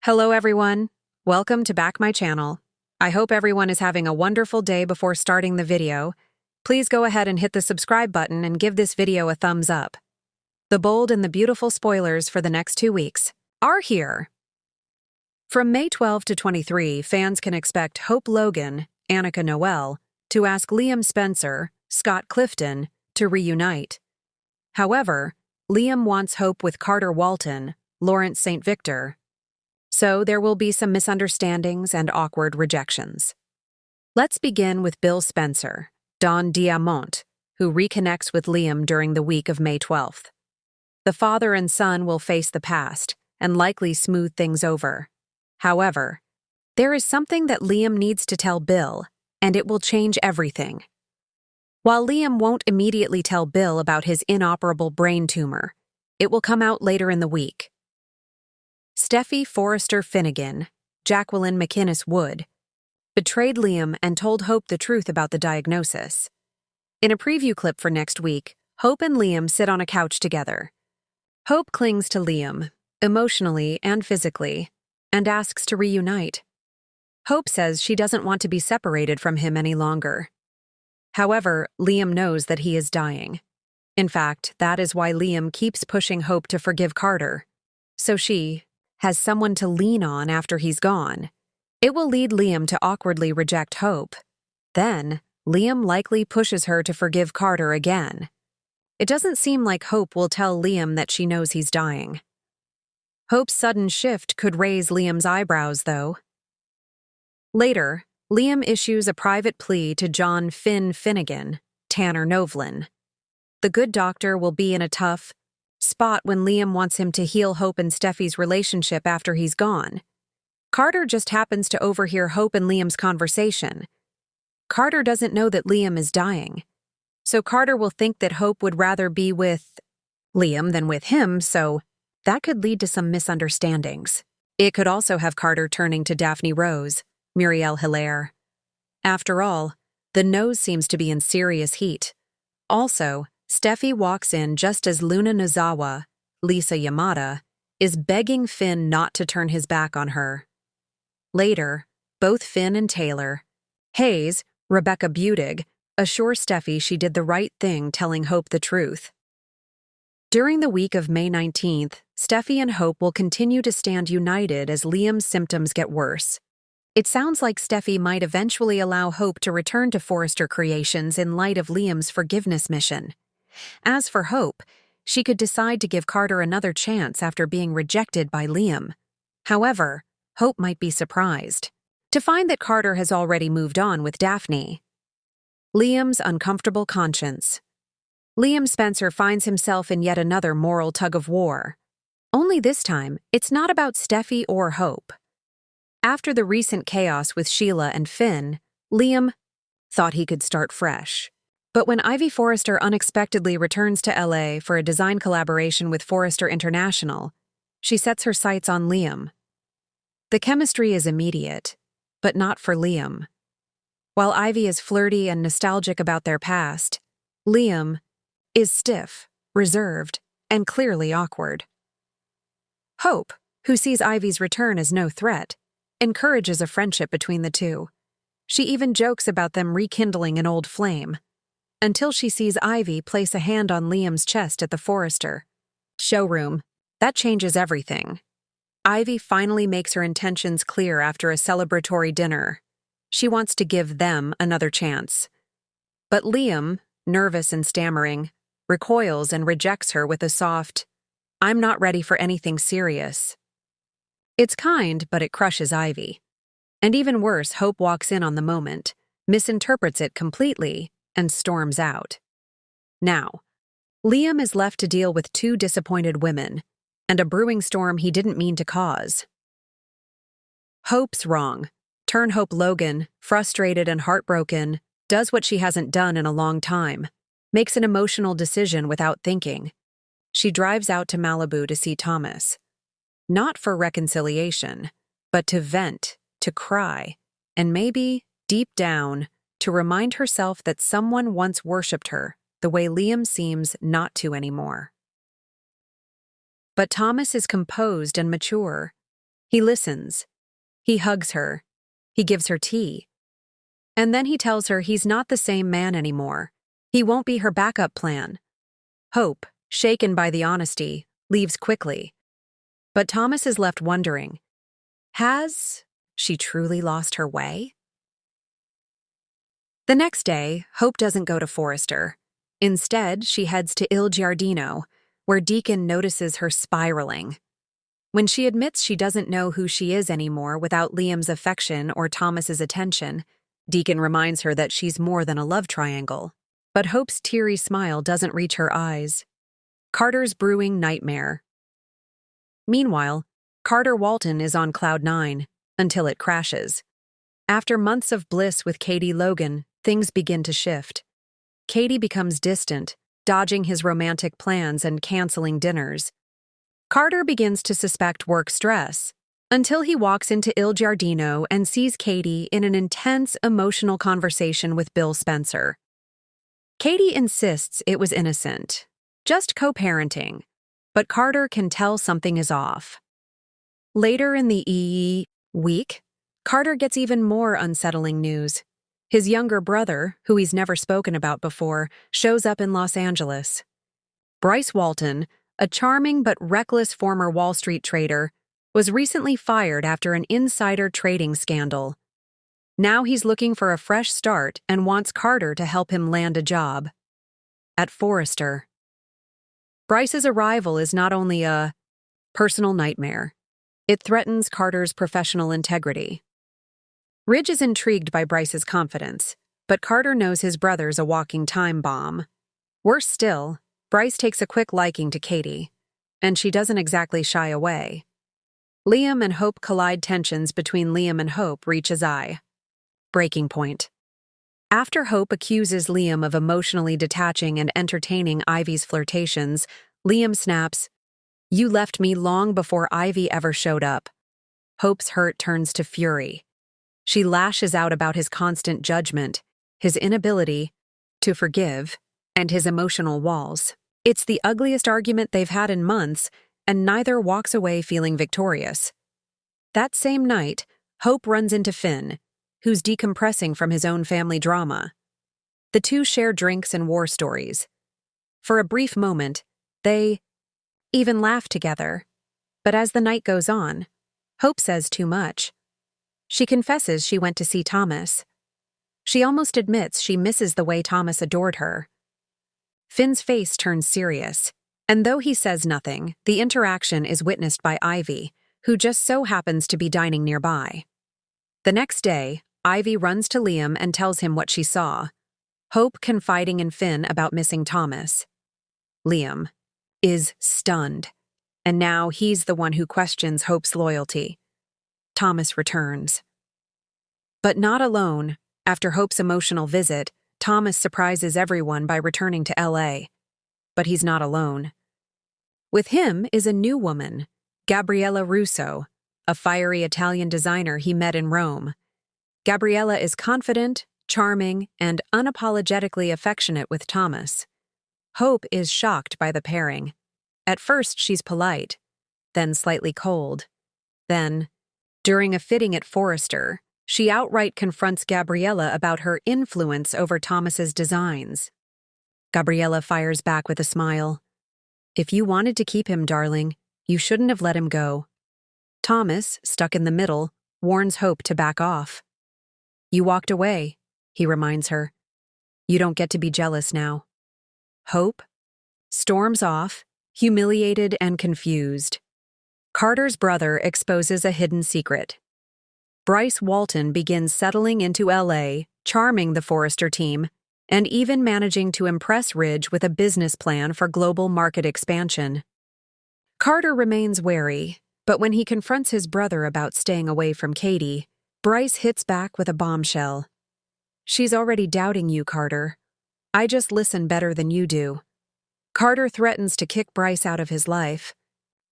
Hello everyone. Welcome to back my channel. I hope everyone is having a wonderful day before starting the video. Please go ahead and hit the subscribe button and give this video a thumbs up. The bold and the beautiful spoilers for the next 2 weeks are here. From May 12 to 23, fans can expect Hope Logan, Annika Noel, to ask Liam Spencer, Scott Clifton, to reunite. However, Liam wants Hope with Carter Walton, Lawrence St. Victor, so there will be some misunderstandings and awkward rejections. Let's begin with Bill Spencer, Don Diamont, who reconnects with Liam during the week of May 12th. The father and son will face the past and likely smooth things over. However, there is something that Liam needs to tell Bill, and it will change everything. While Liam won't immediately tell Bill about his inoperable brain tumor, it will come out later in the week. Steffy Forrester Finnegan, Jacqueline McInnes Wood, betrayed Liam and told Hope the truth about the diagnosis. In a preview clip for next week, Hope and Liam sit on a couch together. Hope clings to Liam, emotionally and physically, and asks to reunite. Hope says she doesn't want to be separated from him any longer. However, Liam knows that he is dying. In fact, that is why Liam keeps pushing Hope to forgive Carter. So she has someone to lean on after he's gone. It will lead Liam to awkwardly reject Hope. Then, Liam likely pushes her to forgive Carter again. It doesn't seem like Hope will tell Liam that she knows he's dying. Hope's sudden shift could raise Liam's eyebrows, though. Later, Liam issues a private plea to John Finn Finnegan, Tanner Novlin. The good doctor will be in a tough spot when Liam wants him to heal Hope and Steffy's relationship after he's gone. Carter just happens to overhear Hope and Liam's conversation. Carter doesn't know that Liam is dying, so Carter will think that Hope would rather be with Liam than with him, so that could lead to some misunderstandings. It could also have Carter turning to Daphne Rose, Muriel Hilaire. After all, the nose seems to be in serious heat. Also, Steffy walks in just as Luna Nozawa, Lisa Yamada, is begging Finn not to turn his back on her. Later, both Finn and Taylor, Hayes, Rebecca Budig, assure Steffy she did the right thing telling Hope the truth. During the week of May 19th, Steffy and Hope will continue to stand united as Liam's symptoms get worse. It sounds like Steffy might eventually allow Hope to return to Forrester Creations in light of Liam's forgiveness mission. As for Hope, she could decide to give Carter another chance after being rejected by Liam. However, Hope might be surprised to find that Carter has already moved on with Daphne. Liam's uncomfortable conscience. Liam Spencer finds himself in yet another moral tug-of-war. Only this time, it's not about Steffy or Hope. After the recent chaos with Sheila and Finn, Liam thought he could start fresh. But when Ivy Forrester unexpectedly returns to LA for a design collaboration with Forrester International, she sets her sights on Liam. The chemistry is immediate, but not for Liam. While Ivy is flirty and nostalgic about their past, Liam is stiff, reserved, and clearly awkward. Hope, who sees Ivy's return as no threat, encourages a friendship between the two. She even jokes about them rekindling an old flame, until she sees Ivy place a hand on Liam's chest at the Forrester showroom. That changes everything. Ivy finally makes her intentions clear after a celebratory dinner. She wants to give them another chance. But Liam, nervous and stammering, recoils and rejects her with a soft, "I'm not ready for anything serious." It's kind, but it crushes Ivy. And even worse, Hope walks in on the moment, misinterprets it completely, and storms out. Now, Liam is left to deal with 2 disappointed women, and a brewing storm he didn't mean to cause. Hope's wrong. Hope Logan, frustrated and heartbroken, does what she hasn't done in a long time, makes an emotional decision without thinking. She drives out to Malibu to see Thomas. Not for reconciliation, but to vent, to cry, and maybe, deep down, to remind herself that someone once worshipped her the way Liam seems not to anymore. But Thomas is composed and mature. He listens. He hugs her. He gives her tea. And then he tells her he's not the same man anymore. He won't be her backup plan. Hope, shaken by the honesty, leaves quickly. But Thomas is left wondering, has she truly lost her way? The next day, Hope doesn't go to Forrester. Instead, she heads to Il Giardino, where Deacon notices her spiraling. When she admits she doesn't know who she is anymore without Liam's affection or Thomas's attention, Deacon reminds her that she's more than a love triangle. But Hope's teary smile doesn't reach her eyes. Carter's brewing nightmare. Meanwhile, Carter Walton is on cloud 9, until it crashes. After months of bliss with Katie Logan, things begin to shift. Katie becomes distant, dodging his romantic plans and canceling dinners. Carter begins to suspect work stress, until he walks into Il Giardino and sees Katie in an intense, emotional conversation with Bill Spencer. Katie insists it was innocent, just co-parenting, but Carter can tell something is off. Later in the week, Carter gets even more unsettling news. His younger brother, who he's never spoken about before, shows up in Los Angeles. Bryce Walton, a charming but reckless former Wall Street trader, was recently fired after an insider trading scandal. Now he's looking for a fresh start and wants Carter to help him land a job. At Forrester. Bryce's arrival is not only a personal nightmare, it threatens Carter's professional integrity. Ridge is intrigued by Bryce's confidence, but Carter knows his brother's a walking time bomb. Worse still, Bryce takes a quick liking to Katie, and she doesn't exactly shy away. Liam and Hope collide. Tensions between Liam and Hope reach a high breaking point. After Hope accuses Liam of emotionally detaching and entertaining Ivy's flirtations, Liam snaps, "You left me long before Ivy ever showed up." Hope's hurt turns to fury. She lashes out about his constant judgment, his inability to forgive, and his emotional walls. It's the ugliest argument they've had in months, and neither walks away feeling victorious. That same night, Hope runs into Finn, who's decompressing from his own family drama. The two share drinks and war stories. For a brief moment, they even laugh together. But as the night goes on, Hope says too much. She confesses she went to see Thomas. She almost admits she misses the way Thomas adored her. Finn's face turns serious, and though he says nothing, the interaction is witnessed by Ivy, who just so happens to be dining nearby. The next day, Ivy runs to Liam and tells him what she saw, Hope confiding in Finn about missing Thomas. Liam is stunned, and now he's the one who questions Hope's loyalty. Thomas returns. But not alone. After Hope's emotional visit, Thomas surprises everyone by returning to LA. But he's not alone. With him is a new woman, Gabriella Russo, a fiery Italian designer he met in Rome. Gabriella is confident, charming, and unapologetically affectionate with Thomas. Hope is shocked by the pairing. At first, she's polite, then slightly cold. Then, during a fitting at Forrester, she outright confronts Gabriella about her influence over Thomas's designs. Gabriella fires back with a smile. "If you wanted to keep him, darling, you shouldn't have let him go." Thomas, stuck in the middle, warns Hope to back off. "You walked away," he reminds her. "You don't get to be jealous now." Hope storms off, humiliated and confused. Carter's brother exposes a hidden secret. Bryce Walton begins settling into LA, charming the Forrester team, and even managing to impress Ridge with a business plan for global market expansion. Carter remains wary, but when he confronts his brother about staying away from Katie, Bryce hits back with a bombshell. "She's already doubting you, Carter. I just listen better than you do." Carter threatens to kick Bryce out of his life,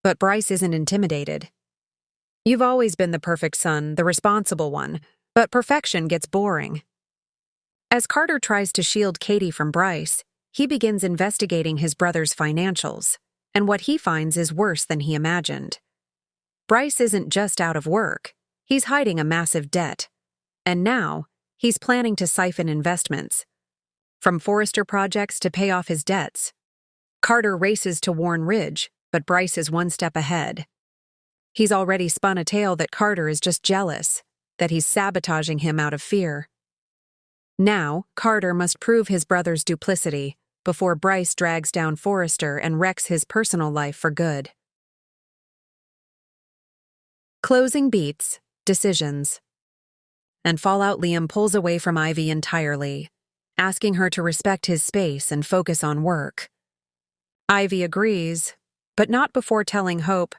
but Bryce isn't intimidated. "You've always been the perfect son, the responsible one, but perfection gets boring." As Carter tries to shield Katie from Bryce, he begins investigating his brother's financials, and what he finds is worse than he imagined. Bryce isn't just out of work, he's hiding a massive debt. And now, he's planning to siphon investments, from Forrester projects to pay off his debts. Carter races to warn Ridge, but Bryce is one step ahead. He's already spun a tale that Carter is just jealous, that he's sabotaging him out of fear. Now, Carter must prove his brother's duplicity before Bryce drags down Forrester and wrecks his personal life for good. Closing beats, decisions. And Fallout Liam pulls away from Ivy entirely, asking her to respect his space and focus on work. Ivy agrees, but not before telling Hope,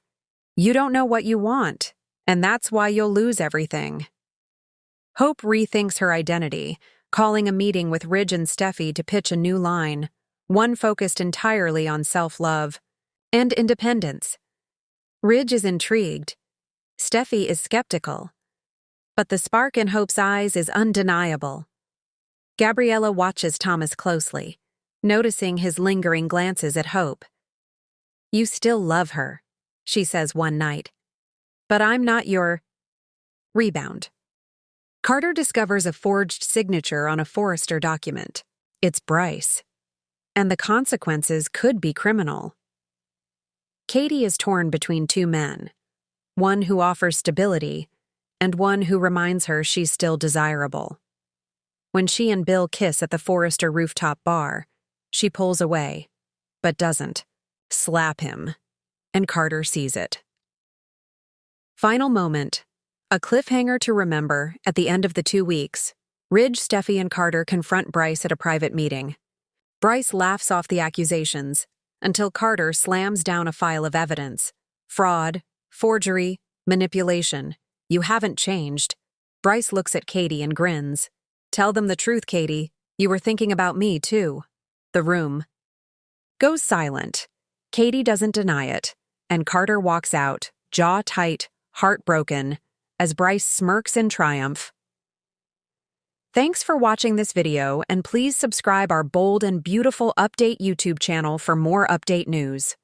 "You don't know what you want, and that's why you'll lose everything." Hope rethinks her identity, calling a meeting with Ridge and Steffi to pitch a new line, one focused entirely on self-love and independence. Ridge is intrigued. Steffi is skeptical. But the spark in Hope's eyes is undeniable. Gabriella watches Thomas closely, noticing his lingering glances at Hope. "You still love her," she says one night. "But I'm not your rebound." Carter discovers a forged signature on a Forrester document. It's Bryce. And the consequences could be criminal. Katie is torn between two men, one who offers stability and one who reminds her she's still desirable. When she and Bill kiss at the Forrester rooftop bar, she pulls away, but doesn't slap him, and Carter sees it. Final moment, a cliffhanger to remember. At the end of the 2 weeks, Ridge, Steffi, and Carter confront Bryce at a private meeting. Bryce laughs off the accusations until Carter slams down a file of evidence. Fraud, forgery, manipulation. "You haven't changed." Bryce looks at Katie and grins. "Tell them the truth, Katie. You were thinking about me, too." The room goes silent. Katie doesn't deny it, and Carter walks out, jaw tight, heartbroken, as Bryce smirks in triumph. Thanks for watching this video, and please subscribe our bold and beautiful Update YouTube channel for more update news.